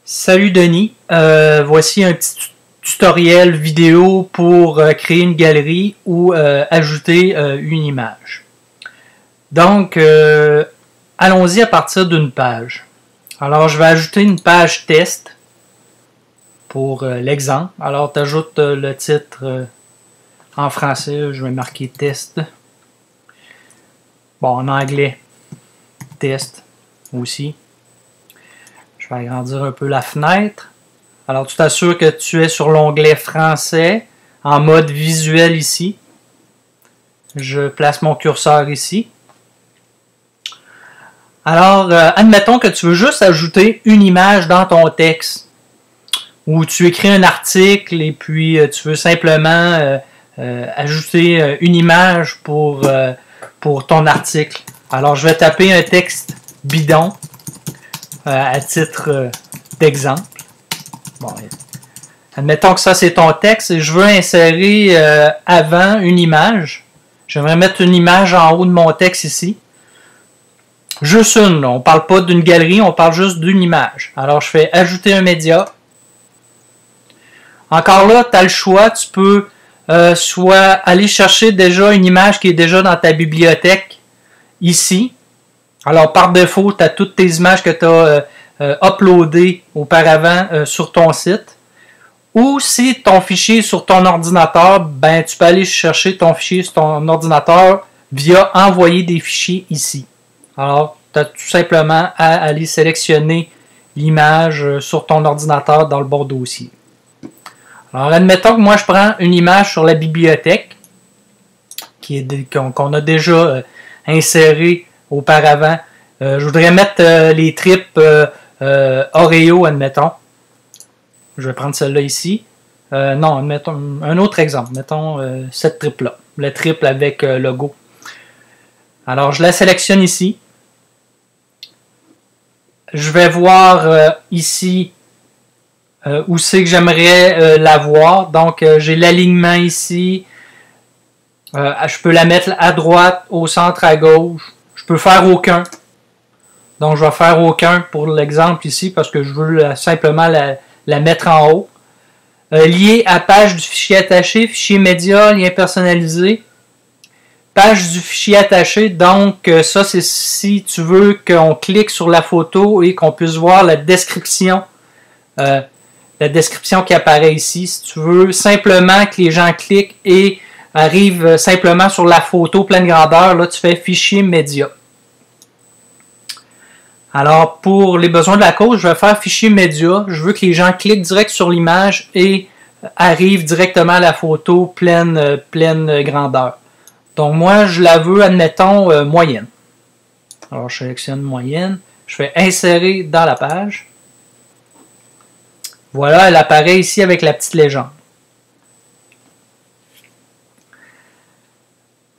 Salut Denis, voici un petit tutoriel vidéo pour créer une galerie ou ajouter une image. Donc, allons-y à partir d'une page. Alors, je vais ajouter une page test pour l'exemple. Alors, tu ajoutes le titre en français, je vais marquer test. Bon, en anglais, test aussi. Je vais agrandir un peu la fenêtre. Alors, tu t'assures que tu es sur l'onglet français en mode visuel ici. Je place mon curseur ici. Alors, admettons que tu veux juste ajouter une image dans ton texte ou tu écris un article et puis tu veux simplement ajouter une image pour ton article. Alors, je vais taper un texte bidon à titre d'exemple. Bon, admettons que ça c'est ton texte et je veux insérer avant une image. J'aimerais mettre une image en haut de mon texte ici. Juste une, là. On ne parle pas d'une galerie, on parle juste d'une image. Alors je fais ajouter un média. Encore là, tu as le choix, tu peux soit aller chercher déjà une image qui est déjà dans ta bibliothèque ici. Alors, par défaut, tu as toutes tes images que tu as uploadées auparavant sur ton site. Ou si ton fichier est sur ton ordinateur, ben, tu peux aller chercher ton fichier sur ton ordinateur via envoyer des fichiers ici. Alors, tu as tout simplement à aller sélectionner l'image sur ton ordinateur dans le bon dossier. Alors, admettons que moi, je prends une image sur la bibliothèque qu'on a déjà insérée auparavant. Je voudrais mettre les tripes Oreo, admettons. Je vais prendre celle-là ici. Non, admettons un autre exemple. Mettons cette triple-là. Le triple avec logo. Alors, je la sélectionne ici. Je vais voir ici où c'est que j'aimerais la voir. Donc, j'ai l'alignement ici. Je peux la mettre à droite, au centre, à gauche. Je peux faire aucun. Donc, je vais faire aucun pour l'exemple ici parce que je veux simplement la mettre en haut. Lié à page du fichier attaché, fichier média, lien personnalisé. Page du fichier attaché, donc ça c'est si tu veux qu'on clique sur la photo et qu'on puisse voir la description qui apparaît ici. Si tu veux simplement que les gens cliquent et arrivent simplement sur la photo pleine grandeur, là tu fais fichier média. Alors, pour les besoins de la cause, je vais faire fichier média. Je veux que les gens cliquent direct sur l'image et arrivent directement à la photo pleine grandeur. Donc, moi, je la veux, admettons, moyenne. Alors, je sélectionne moyenne. Je fais insérer dans la page. Voilà, elle apparaît ici avec la petite légende.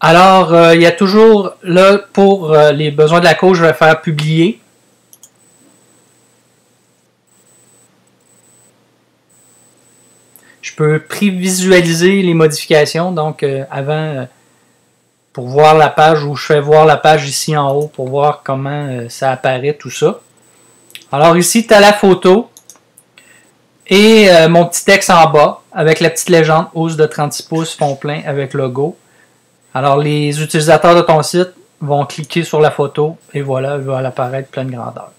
Alors, il y a toujours, là, pour les besoins de la cause, je vais faire publier. Je peux prévisualiser les modifications, donc avant, pour voir la page, où je fais voir la page ici en haut, pour voir comment ça apparaît, tout ça. Alors ici, tu as la photo et mon petit texte en bas, avec la petite légende, housse de 36 pouces, fond plein, avec logo. Alors les utilisateurs de ton site vont cliquer sur la photo, et voilà, elle va apparaître pleine grandeur.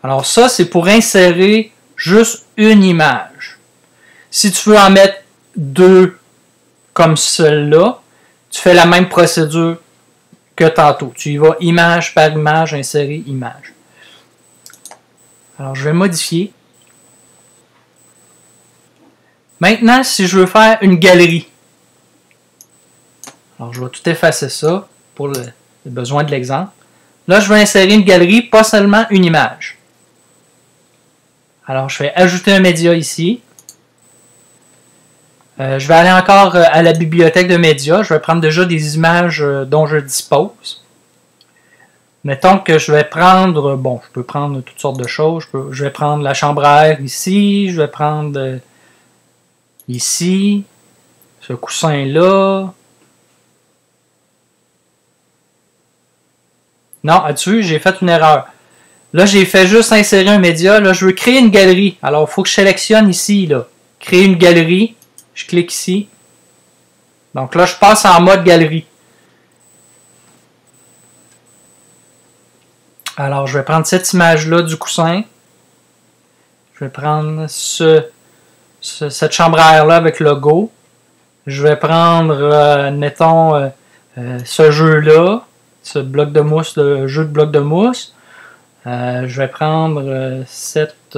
Alors ça, c'est pour insérer juste une image. Si tu veux en mettre deux comme celle-là, tu fais la même procédure que tantôt. Tu y vas image par image, insérer image. Alors, je vais modifier. Maintenant, si je veux faire une galerie, alors je vais tout effacer ça pour le besoin de l'exemple. Là, je vais insérer une galerie, pas seulement une image. Alors, je vais ajouter un média ici. Je vais aller encore à la bibliothèque de médias. Je vais prendre déjà des images dont je dispose. Mettons que je vais prendre, bon, je peux prendre toutes sortes de choses. Je vais prendre la chambre à air ici. Je vais prendre ici, ce coussin-là. Non, là-dessus, j'ai fait une erreur. Là, j'ai fait juste insérer un média. Là, je veux créer une galerie. Alors, il faut que je sélectionne ici, là. Créer une galerie. Je clique ici. Donc là, je passe en mode galerie. Alors, je vais prendre cette image-là du coussin. Je vais prendre cette chambre à air-là avec le logo. Je vais prendre, mettons, ce jeu-là, ce bloc de mousse, le jeu de bloc de mousse. Je vais prendre cette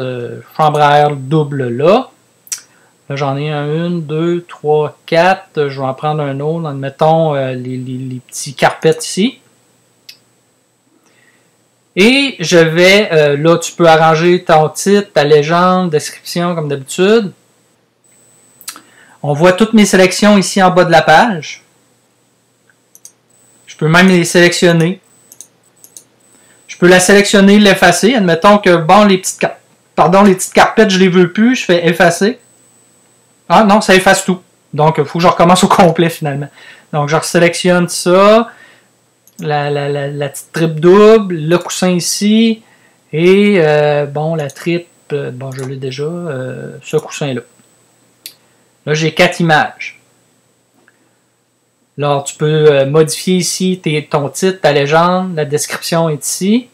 chambre à air double-là. Là, j'en ai une, deux, trois, quatre. Je vais en prendre un autre. Mettons les petits carpettes ici. Et je vais, là, tu peux arranger ton titre, ta légende, description comme d'habitude. On voit toutes mes sélections ici en bas de la page. Je peux même les sélectionner. Je peux la sélectionner, l'effacer. Admettons que, bon, les petites carpettes, je les veux plus. Je fais effacer. Ah non, ça efface tout. Donc, il faut que je recommence au complet finalement. Donc, je sélectionne ça. La petite triple double, le coussin ici, et bon, la triple, bon, je l'ai déjà, ce coussin-là. Là, j'ai 4 images. Alors, tu peux modifier ici ton titre, ta légende, la description est ici.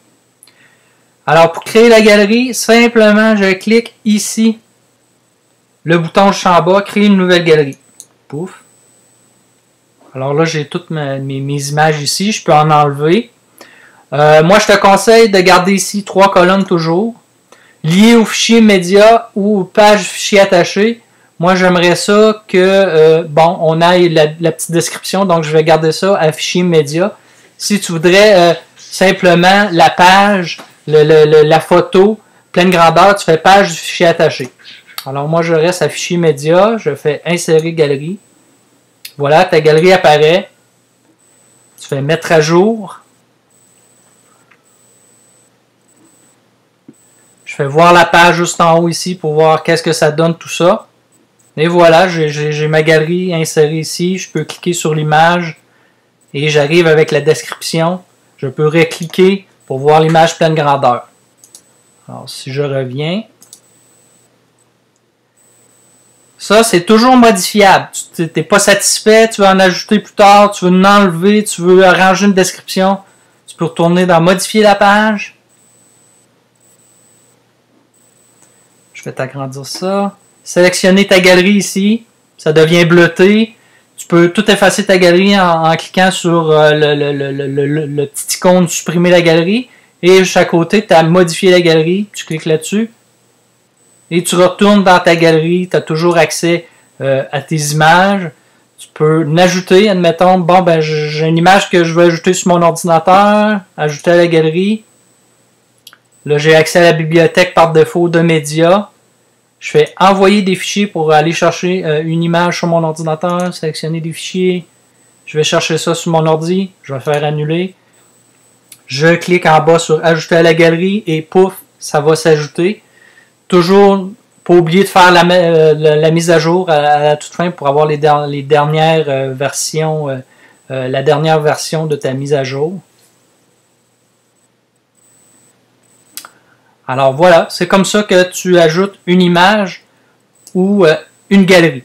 Alors, pour créer la galerie, simplement, je clique ici, le bouton juste en bas, créer une nouvelle galerie. Pouf. Alors là, j'ai toutes mes images ici. Je peux en enlever. Moi, je te conseille de garder ici 3 colonnes toujours. Liées au fichier média ou page fichier attaché. Moi, j'aimerais ça que, bon, on aille la petite description. Donc, je vais garder ça à fichier média. Si tu voudrais simplement la page, la photo, pleine grandeur, tu fais page du fichier attaché. Alors, moi, je reste à fichier média. Je fais insérer galerie. Voilà, ta galerie apparaît. Tu fais mettre à jour. Je fais voir la page juste en haut ici pour voir qu'est-ce que ça donne tout ça. Et voilà, j'ai ma galerie insérée ici. Je peux cliquer sur l'image et j'arrive avec la description. Je peux recliquer pour voir l'image pleine grandeur. Alors, si je reviens... Ça, c'est toujours modifiable. Tu n'es pas satisfait, tu veux en ajouter plus tard, tu veux en enlever, tu veux arranger une description. Tu peux retourner dans modifier la page. Je vais t'agrandir ça. Sélectionner ta galerie ici. Ça devient bleuté. Tu peux tout effacer ta galerie en cliquant sur le petit icône supprimer la galerie. Et juste à côté, tu as modifié la galerie. Tu cliques là-dessus. Et tu retournes dans ta galerie, tu as toujours accès à tes images. Tu peux l'ajouter, admettons, bon, ben j'ai une image que je veux ajouter sur mon ordinateur, ajouter à la galerie. Là, j'ai accès à la bibliothèque par défaut de médias. Je fais envoyer des fichiers pour aller chercher une image sur mon ordinateur, sélectionner des fichiers. Je vais chercher ça sur mon ordi, je vais faire annuler. Je clique en bas sur ajouter à la galerie et pouf, ça va s'ajouter. Toujours, pas oublier de faire la mise à jour à la toute fin pour avoir les dernières versions, la dernière version de ta mise à jour. Alors voilà, c'est comme ça que tu ajoutes une image ou une galerie.